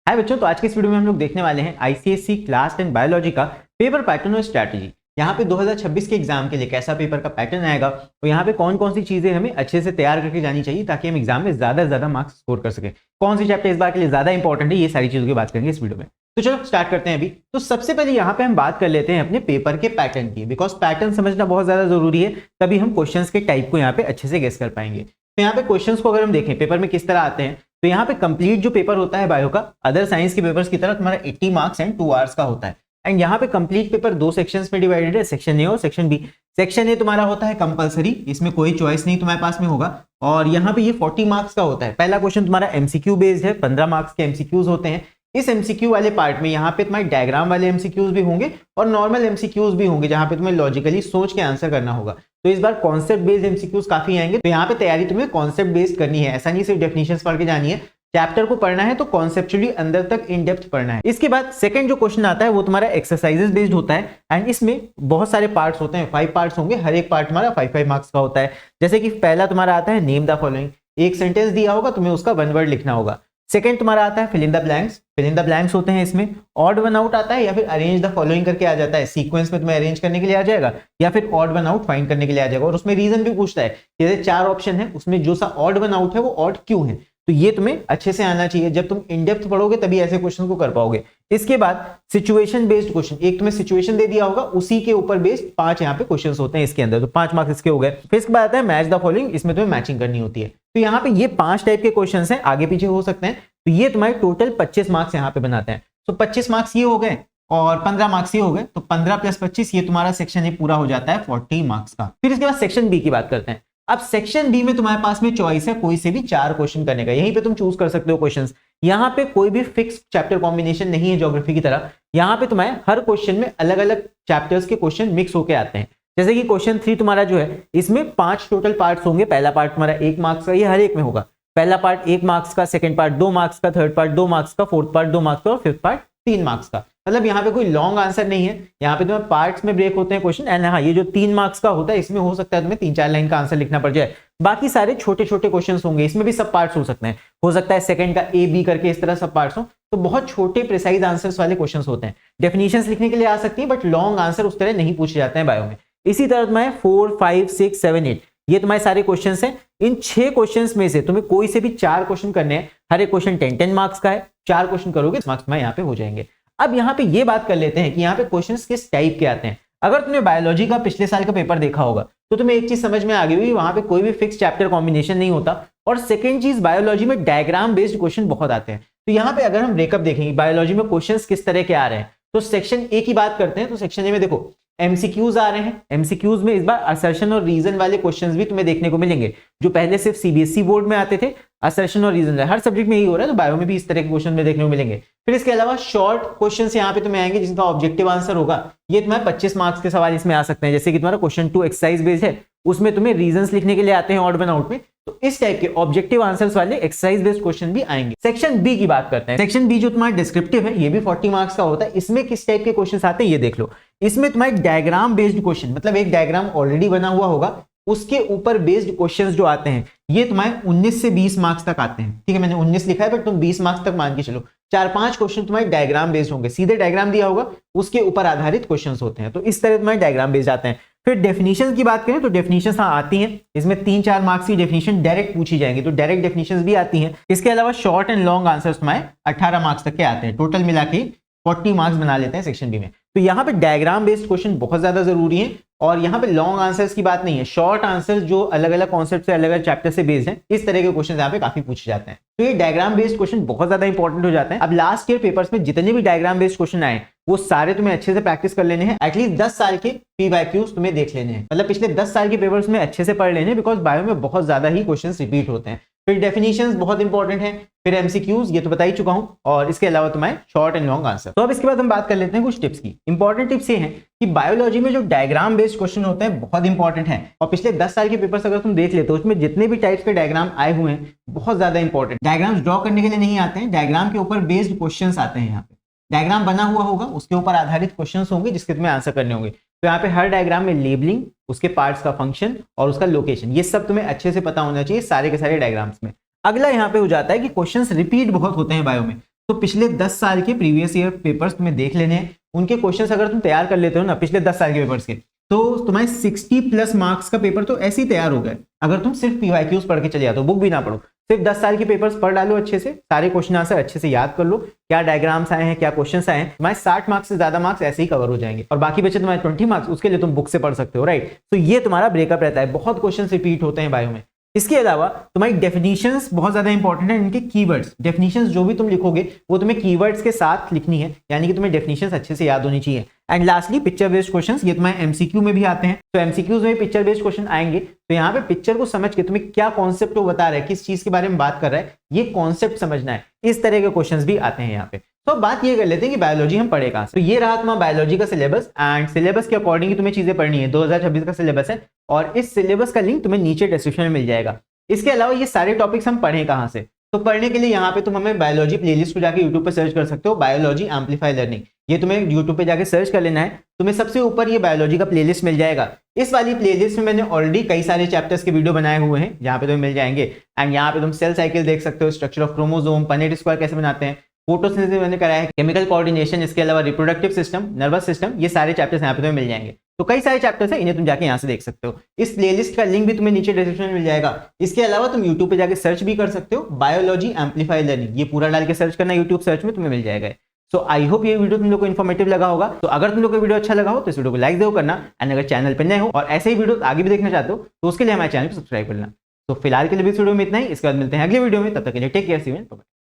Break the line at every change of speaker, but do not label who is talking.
हाय बच्चों, तो आज के इस वीडियो में हम लोग देखने वाले हैं आईसीएसई क्लास 10 बायोलॉजी का पेपर पैटर्न और स्ट्रैटेजी। यहाँ पे 2026 के एग्जाम के लिए कैसा पेपर का पैटर्न आएगा और यहाँ पे कौन कौन सी चीजें हमें अच्छे से तैयार करके जानी चाहिए ताकि हम एग्जाम में ज्यादा से ज्यादा मार्क्स स्कोर कर सके, कौन सी चैप्टर इस बार के लिए ज्यादा इंपॉर्टेंट है, ये सारी चीजों की बात करेंगे इस वीडियो में। तो चलो स्टार्ट करते हैं अभी। तो सबसे पहले यहाँ पे हम बात कर लेते हैं अपने पेपर के पैटर्न की, बिकॉज पैटर्न समझना बहुत ज्यादा जरूरी है, तभी हम क्वेश्चंस के टाइप को यहाँ पे अच्छे से गेस कर पाएंगे। तो यहाँ पे क्वेश्चंस को अगर हम देखें पेपर में किस तरह आते हैं, तो यहाँ पे कंप्लीट जो पेपर होता है बायो का, अदर साइंस के पेपर्स की तरह तुम्हारा 80 मार्क्स एंड 2 आवर्स का होता है। एंड यहाँ पे कंप्लीट पेपर दो सेक्शंस में डिवाइडेड है, सेक्शन ए और सेक्शन बी। सेक्शन ए तुम्हारा होता है कंपलसरी, इसमें कोई चॉइस नहीं तुम्हारे पास में होगा, और यहाँ पे ये 40 मार्क्स का होता है। पहला क्वेश्चन तुम्हारा एमसीक्यू बेस्ड है, 15 मार्क्स के एमसीक्यूज होते हैं। इस एमसीक्यू वाले पार्ट में यहाँ पे तुम्हारे डायग्राम वाले एमसीक्यूज भी होंगे और नॉर्मल एमसीक्यूज भी होंगे, जहाँ पे तुम्हें लॉजिकली सोच के आंसर करना होगा। तो इस बार कॉन्सेप्ट बेस्ड एमसीक्यूज काफी आएंगे, तो यहाँ पे तैयारी तुम्हें कॉन्सेप्ट बेस्ड करनी है, ऐसा नहीं सिर्फ डेफिनेशंस पढ़ के जानी है। चैप्टर को पढ़ना है तो कॉन्सेप्चुअली अंदर तक इन डेप्थ पढ़ना है। इसके बाद सेकंड जो क्वेश्चन आता है वो तुम्हारा एक्सरसाइजेस बेस्ड होता है, एंड इसमें बहुत सारे पार्ट्स होते हैं, 5 पार्ट्स होंगे, हर एक पार्ट तुम्हारा 5 मार्क्स का होता है। जैसे कि पहला तुम्हारा आता है नेम द फॉलोइंग, एक सेंटेंस दिया होगा, तुम्हें उसका 1 वर्ड लिखना होगा। सेकंड तुम्हारा आता है fill in the blanks, fill in the blanks होते हैं इसमें, ऑड वन आउट आता है या फिर अरेंज द फॉलोइंग करके आ जाता है, सीक्वेंस में तुम्हें अरेंज करने के लिए आ जाएगा या फिर ऑड वन आउट फाइंड करने के लिए आ जाएगा, और उसमें रीजन भी पूछता है। जैसे 4 ऑप्शन है, उसमें जो सा ऑड वन आउट है वो ऑड क्यों है, तो ये तुम्हें अच्छे से आना चाहिए। जब तुम इन डेप्थ पढ़ोगे तभी ऐसे क्वेश्चन को कर पाओगे। इसके बाद सिचुएशन बेस्ड क्वेश्चन, एक तुम्हें सिचुएशन दे दिया होगा, उसी के ऊपर बेस्ड 5 यहाँ पे क्वेश्चंस होते हैं इसके अंदर, तो 5 मार्क्स इसके हो गए। फिर इसके बाद आता है मैच द फॉलोइंग, इसमें तुम्हें मैचिंग करनी होती है। तो यहाँ पे ये 5 टाइप के क्वेश्चन हैं, आगे पीछे हो सकते हैं, तो ये तुम्हारे टोटल 25 मार्क्स यहाँ पे बनाते हैं। तो 25 मार्क्स ये हो गए और 15 मार्क्स ये हो गए, तो 15 + 25 ये तुम्हारा सेक्शन ए पूरा हो जाता है 40 मार्क्स का। फिर इसके बाद सेक्शन बी की बात करते हैं। अब सेक्शन बी में तुम्हारे पास में चॉइस है कोई से भी 4 क्वेश्चन करने का, यहीं पे तुम चूज कर सकते हो क्वेश्चंस। यहाँ पे कोई भी फिक्स चैप्टर कॉम्बिनेशन नहीं है ज्योग्राफी की तरह, यहाँ पे तुम्हारे हर क्वेश्चन में अलग अलग चैप्टर्स के क्वेश्चन मिक्स होके आते हैं। जैसे कि क्वेश्चन 3 तुम्हारा जो है, इसमें 5 टोटल पार्ट्स होंगे। पहला पार्ट तुम्हारा 1 मार्क्स का, ये हर एक में होगा। पहला पार्ट 1 मार्क्स का, सेकंड पार्ट 2 मार्क्स का, थर्ड पार्ट 2 मार्क्स का, फोर्थ पार्ट 2 मार्क्स का और फिफ्थ पार्ट 3 मार्क्स का। मतलब यहाँ पे कोई लॉन्ग आंसर नहीं है, यहाँ पे तुम्हें पार्ट्स में ब्रेक होते हैं क्वेश्चन। एंड हाँ, ये जो 3 मार्क्स का होता है इसमें हो सकता है तुम्हें 3-4 लाइन का आंसर लिखना पड़ जाए, बाकी सारे छोटे छोटे क्वेश्चन होंगे, इसमें भी सब पार्ट्स हो सकते हैं। हो सकता है सेकंड का ए बी करके इस तरह सब पार्ट्स हो, तो बहुत छोटे प्रिसाइज आंसर्स वाले क्वेश्चंस होते हैं। डेफिनेशंस लिखने के लिए आ सकती है, बट लॉन्ग आंसर उस तरह नहीं पूछे जाते हैं बायो में। इसी तरह तुम्हारे 4, 5, 6, 7, 8 ये तुम्हारे सारे क्वेश्चंस हैं। इन 6 क्वेश्चंस में से तुम्हें कोई से भी 4 क्वेश्चन करने हैं, हर एक क्वेश्चन 10-10 मार्क्स का है। 4 क्वेश्चन करोगे, मार्क्स में यहाँ पे हो जाएंगे। अब यहाँ पे ये बात कर लेते हैं कि यहाँ पे क्वेश्चंस किस टाइप के आते हैं। अगर तुमने बायोलॉजी का पिछले साल का पेपर देखा होगा तो तुम्हें एक चीज समझ में आ गई होगी, वहां पे कोई भी फिक्स चैप्टर कॉम्बिनेशन नहीं होता। और सेकंड चीज, बायोलॉजी में डायग्राम बेस्ड क्वेश्चन बहुत आते हैं। तो यहाँ पे अगर हम ब्रेकअप देखेंगे बायोलॉजी में क्वेश्चंस किस तरह के आ रहे हैं, तो सेक्शन ए की बात करते हैं। तो सेक्शन ए में देखो एमसीक्यूज आ रहे हैं। एमसीक्यूज में इस बार असर्शन और रीजन वाले क्वेश्चंस भी तुम्हें देखने को मिलेंगे, जो पहले सिर्फ सीबीएसई बोर्ड में आते थे। असर्शन और रीजन हर सब्जेक्ट में यही हो रहा है, तो बायो में भी इस तरह के क्वेश्चन में देखने को मिलेंगे। फिर इसके अलावा शॉर्ट क्वेश्चंस यहाँ पे तुम्हें आएंगे जिनका ऑब्जेक्टिव आंसर होगा। ये तुम्हारे 25 मार्क्स के सवाल इसमें आ सकते हैं। जैसे कि तुम्हारा क्वेश्चन 2 एक्सरसाइज बेस्ड है, उसमें तुम्हें रीजंस लिखने के लिए आते हैं ऑड वन आउट में, तो इस टाइप के ऑब्जेक्टिव आंसर्स वाले एक्सरसाइज बेस्ड क्वेश्चन भी आएंगे। सेक्शन बी की बात करते हैं। सेक्शन बी जो तुम्हारा डिस्क्रिप्टिव है, ये भी 40 मार्क्स का होता है। इसमें किस टाइप के क्वेश्चन आते हैं ये देख लो। इसमें तुम्हारे डायग्राम बेस्ड क्वेश्चन, मतलब एक डायग्राम ऑलरेडी बना हुआ होगा, उसके ऊपर बेस्ड क्वेश्चंस जो आते हैं, ये तुम्हारे 19 से 20 मार्क्स तक आते हैं। ठीक है, मैंने 19 लिखा है, बट तुम 20 मार्क्स तक मान के चलो। 4-5 क्वेश्चन तुम्हारे डायग्राम बेस्ड होंगे, सीधे डायग्राम दिया होगा, उसके ऊपर आधारित क्वेश्चंस होते हैं। तो इस तरह तुम्हारे डायग्राम बेस्ड आते हैं। फिर डेफिनेशन की बात करें तो डेफिनेशन आती हैं, इसमें 3-4 मार्क्स की डेफिनेशन डायरेक्ट पूछी जाएंगी, तो डायरेक्ट डेफिनेशन भी आती हैं। इसके अलावा शॉर्ट एंड लॉन्ग आंसर्स तुम्हारे 18 मार्क्स तक के आते हैं। टोटल मिला के 40 मार्क्स बना लेते हैं सेक्शन बी में। तो यहाँ पे डायग्राम बेस्ड क्वेश्चन बहुत ज्यादा जरूरी है, और यहाँ पे लॉन्ग आंसर्स की बात नहीं है, शॉर्ट आंसर्स जो अलग अलग कॉन्सेप्ट से अलग अलग चैप्टर से बेस्ड हैं, इस तरह के क्वेश्चन यहाँ पे काफी पूछे जाते हैं। तो ये डायग्राम बेस्ड क्वेश्चन बहुत ज्यादा इंपॉर्टेंट हो जाते हैं। अब लास्ट ईयर पेपर्स में जितने भी डायग्राम बेस्ड क्वेश्चन आए, वो सारे तुम्हें अच्छे से प्रैक्टिस कर लेने हैं। एटलीस्ट 10 साल के पीवाईक्यूज तुम्हें देख लेने हैं, मतलब पिछले 10 साल के पेपर्स में अच्छे से पढ़ लेने हैं, बिकॉज बायो में बहुत ज्यादा ही क्वेश्चन रिपीट होते हैं। फिर डेफिनेशंस बहुत इंपॉर्टेंट है, फिर एमसीक्यूज ये तो बता ही चुका हूं, और इसके अलावा तुम्हारे शॉर्ट एंड लॉन्ग आंसर। तो अब इसके बाद हम बात कर लेते हैं कुछ टिप्स की। इंपॉर्टेंट टिप्स ये हैं कि बायोलॉजी में जो डायग्राम बेस्ड क्वेश्चन होते हैं बहुत इंपॉर्टेंट है, और पिछले 10 साल के पेपर्स अगर तुम देख लेते हो, उसमें जितने भी टाइप्स के डायग्राम आए हुए हैं बहुत ज्यादा इंपॉर्टेंट। डायग्राम्स ड्रॉ करने के लिए नहीं आते हैं, डायग्राम के ऊपर बेस्ड क्वेश्चंस आते हैं। यहाँ पे डायग्राम बना हुआ होगा, उसके ऊपर आधारित क्वेश्चंस होंगे जिसके तुम्हें आंसर करने होंगे। तो यहाँ पे हर डायग्राम में लेबलिंग, उसके पार्ट्स का फंक्शन और उसका लोकेशन, ये सब तुम्हें अच्छे से पता होना चाहिए सारे के सारे डायग्राम्स में। अगला यहाँ पे हो जाता है कि क्वेश्चंस रिपीट बहुत होते हैं बायो में, तो पिछले 10 साल के प्रीवियस ईयर पेपर्स तुम्हें देख लेने हैं। उनके क्वेश्चंस अगर तुम तैयार कर लेते हो ना पिछले 10 साल के पेपर्स के, तो तुम्हारे 60+ मार्क्स का पेपर तो ऐसे ही तैयार हो गए। अगर तुम सिर्फ पीवाईक्यूज पढ़ के चले जाते हो, बुक भी ना पढ़ो, सिर्फ 10 साल के पेपर्स पढ़ डालो अच्छे से, सारे क्वेश्चन आंसर अच्छे से याद कर लो, क्या डायग्राम्स आए हैं, क्या क्वेश्चंस आए हैं, तुम्हारे 60 मार्क्स से ज्यादा मार्क्स ऐसे ही कवर हो जाएंगे। और बाकी बचे तुम्हारे 20 मार्क्स, उसके लिए तुम बुक से पढ़ सकते हो, राइट। तो ये तुम्हारा ब्रेकअप रहता है। बहुत क्वेश्चन रिपीट होते हैं बायो में। इसके अलावा तुम्हारी डेफिनेशंस बहुत ज्यादा इंपॉर्टेंट है। इनके कीवर्ड्स, डेफिनेशंस जो भी तुम लिखोगे वो तुम्हें कीवर्ड्स के साथ लिखनी है, यानी कि तुम्हें डेफिनेशंस अच्छे से याद होनी चाहिए। And lastly picture based questions, ये तुम्हारे एमसीक्यू में भी आते हैं। तो एमसीक्यूज में पिक्चर बेस्ड क्वेश्चन आएंगे, तो यहाँ पे पिक्चर को समझ के तुम्हें क्या कॉन्सेप्ट वो बता रहा है, किस चीज के बारे में बात कर रहा है, ये कॉन्सेप्ट समझना है। इस तरह के क्वेश्चंस भी आते हैं यहाँ पे। तो बात ये कर लेते हैं कि बायोलॉजी हम पढ़े कहाँ से। तो ये रहा तुम्हारा बायोलॉजी का सिलेबस, एंड सिलेबस के अकॉर्डिंग ही तुम्हें चीजें पढ़नी है। 2026 का सिलेबस है और इस सिलेबस का लिंक तुम्हें नीचे डिस्क्रिप्शन में मिल जाएगा। इसके अलावा ये सारे टॉपिक्स हम पढ़ें कहाँ से, तो पढ़ने के लिए यहाँ पे तुम हमें बायोलॉजी प्लेलिस्ट पे जाके यूट्यूब पे सर्च कर सकते हो, बायोलॉजी एम्पलीफाई लर्निंग। ये तुम्हें यूट्यूब पे जाके सर्च कर लेना है, तुम्हें सबसे ऊपर ये बायोलॉजी का प्लेलिस्ट मिल जाएगा। इस वाली प्लेलिस्ट में मैंने ऑलरेडी कई सारे चैप्टर्स के वीडियो बनाए हुए हैं, जहाँ पे तुम्हें मिल जाएंगे। एंड यहाँ पे तुम सेल साइकिल देख सकते हो, structure of chromosome, Punnett square कैसे बनाते हैं, फोटोसिंथेसिस मैंने कराया है, केमिकल कोऑर्डिनेशन, इसके अलावा रिप्रोडक्टिव सिस्टम, नर्वस सिस्टम, ये सारे चैप्टर्स यहाँ पे तुम्हें मिल जाएंगे। तो कई सारे चैप्टर्स हैं, इन्हें तुम जाके यहाँ से देख सकते हो। इस प्लेलिस्ट का लिंक भी तुम्हें नीचे डिस्क्रिप्शन में मिल जाएगा। इसके अलावा तुम यूट्यूब पे जाके सर्च भी कर सकते हो, बायोलॉजी एम्पलीफाई लर्निंग, ये पूरा डाल के सर्च करना यूट्यूब सर्च में, तुम्हें मिल जाएगा। सो आई होप ये वीडियो तुम लोग को इन्फॉर्मेटिव लगा होगा। तो अगर तुम लोग को वीडियो अच्छा लगा हो तो इस वीडियो को लाइक जरूर करना, एंड अगर चैनल पर नए हो और ऐसे ही वीडियो आगे भी देखना चाहते हो तो उसके लिए हमारे चैनल को सब्सक्राइब करना। तो फिलहाल के लिए इस वीडियो में इतना ही, इसके बाद मिलते हैं अगले वीडियो में, तब तक के लिए take care, see you, bye.